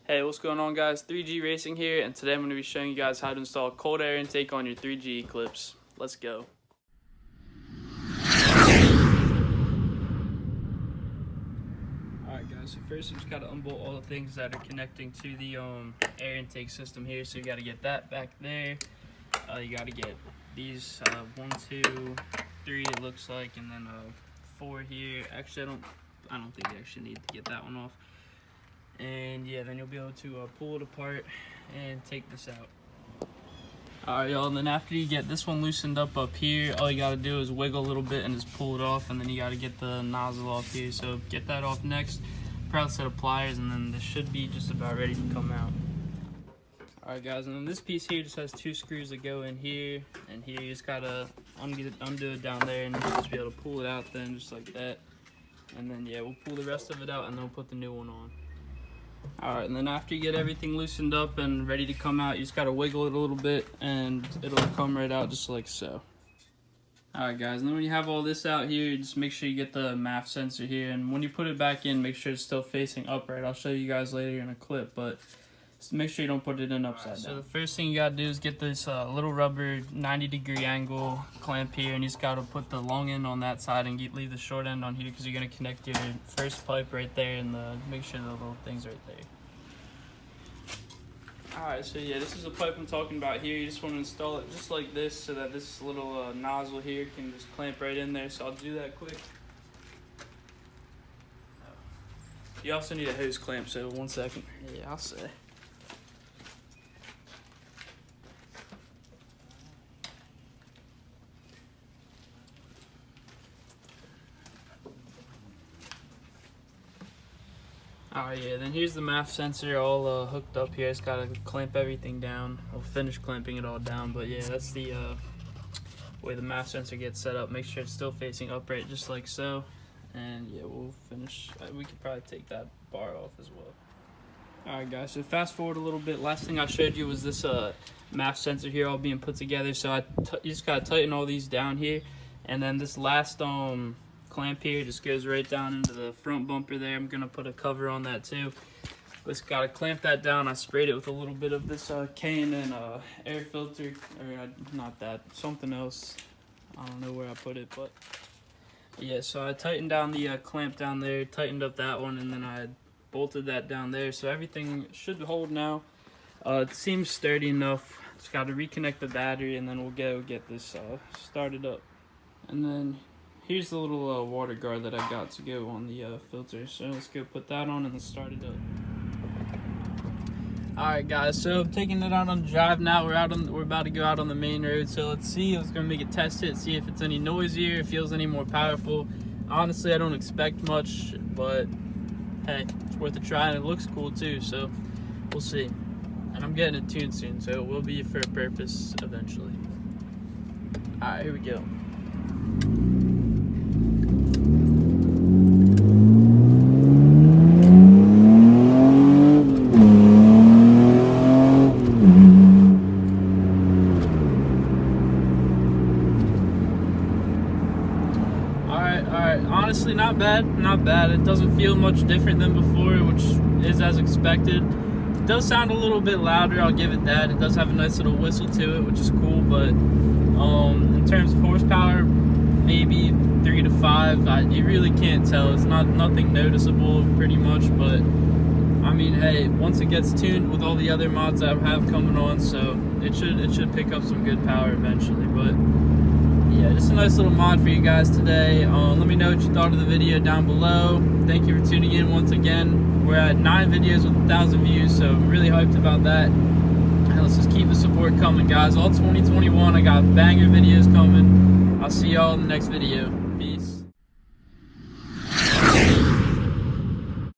Hey, what's going on, guys? 3G Racing here, and today I'm going to be showing you guys how to install cold air intake on your 3G Eclipse. Let's go. Alright guys, so first you just got to unbolt all the things that are connecting to the air intake system here. So you got to get that back there. You got to get these 1, 2, 3 it looks like, and then 4 here. Actually, I don't think you actually need to get that one off. And yeah, then you'll be able to pull it apart and take this out. Alright y'all, and then after you get this one loosened up here, all you gotta do is wiggle a little bit and just pull it off, and then you gotta get the nozzle off here. So get that off next, proud set of pliers, and then this should be just about ready to come out. Alright guys, and then this piece here just has 2 screws that go in here and here. You just gotta undo it down there, and you'll just be able to pull it out then, just like that. And then yeah, we'll pull the rest of it out and then we'll put the new one on. Alright, and then after you get everything loosened up and ready to come out, you just gotta wiggle it a little bit and it'll come right out just like so. Alright guys, and then when you have all this out here, just make sure you get the MAF sensor here, and when you put it back in, make sure it's still facing upright. I'll show you guys later in a clip, but just make sure you don't put it in upside down. So the first thing you gotta do is get this little rubber 90-degree angle clamp here, and you just gotta put the long end on that side and leave the short end on here, because you're gonna connect your first pipe right there, and make sure the little thing's right there. Alright, so yeah, this is the pipe I'm talking about here. You just want to install it just like this so that this little nozzle here can just clamp right in there. So I'll do that quick. You also need a hose clamp, so 1 second. Yeah, I'll say. Alright, yeah, then here's the MAF sensor all hooked up here. It's got to clamp everything down. We'll finish clamping it all down, but yeah, that's the way the MAF sensor gets set up. Make sure it's still facing upright, just like so. And yeah, we'll finish. We could probably take that bar off as well. Alright guys, so fast forward a little bit. Last thing I showed you was this MAF sensor here all being put together. So you just got to tighten all these down here. And then this last clamp here just goes right down into the front bumper there. I'm gonna put a cover on that too. Just gotta clamp that down. I sprayed it with a little bit of this K&N air filter, or not that, something else. I don't know where I put it, but yeah. So I tightened down the clamp down there, tightened up that one, and then I bolted that down there. So everything should hold now. It seems sturdy enough. Just gotta reconnect the battery, and then we'll get this started up. And then here's the little water guard that I got to go on the filter. So let's go put that on and then start it up. Alright guys, so I'm taking it out on the drive now. We're about to go out on the main road. So let's see. I was gonna make a test hit, see if it's any noisier, if it feels any more powerful. Honestly, I don't expect much, but hey, it's worth a try, and it looks cool too. So we'll see. And I'm getting it tuned soon, so it will be for a purpose eventually. Alright, here we go. Honestly, not bad. It doesn't feel much different than before, which is as expected. It does sound a little bit louder, I'll give it that. It does have a nice little whistle to it, which is cool, but in terms of horsepower, maybe 3 to 5. You really can't tell. It's nothing noticeable pretty much, but I mean, hey, once it gets tuned with all the other mods that I have coming on, so it should pick up some good power eventually. But yeah, just a nice little mod for you guys today. Let me know what you thought of the video down below. Thank you for tuning in once again. We're at 9 videos with 1,000 views, so I'm really hyped about that. And let's just keep the support coming, guys. All 2021, I got banger videos coming. I'll see y'all in the next video. Peace.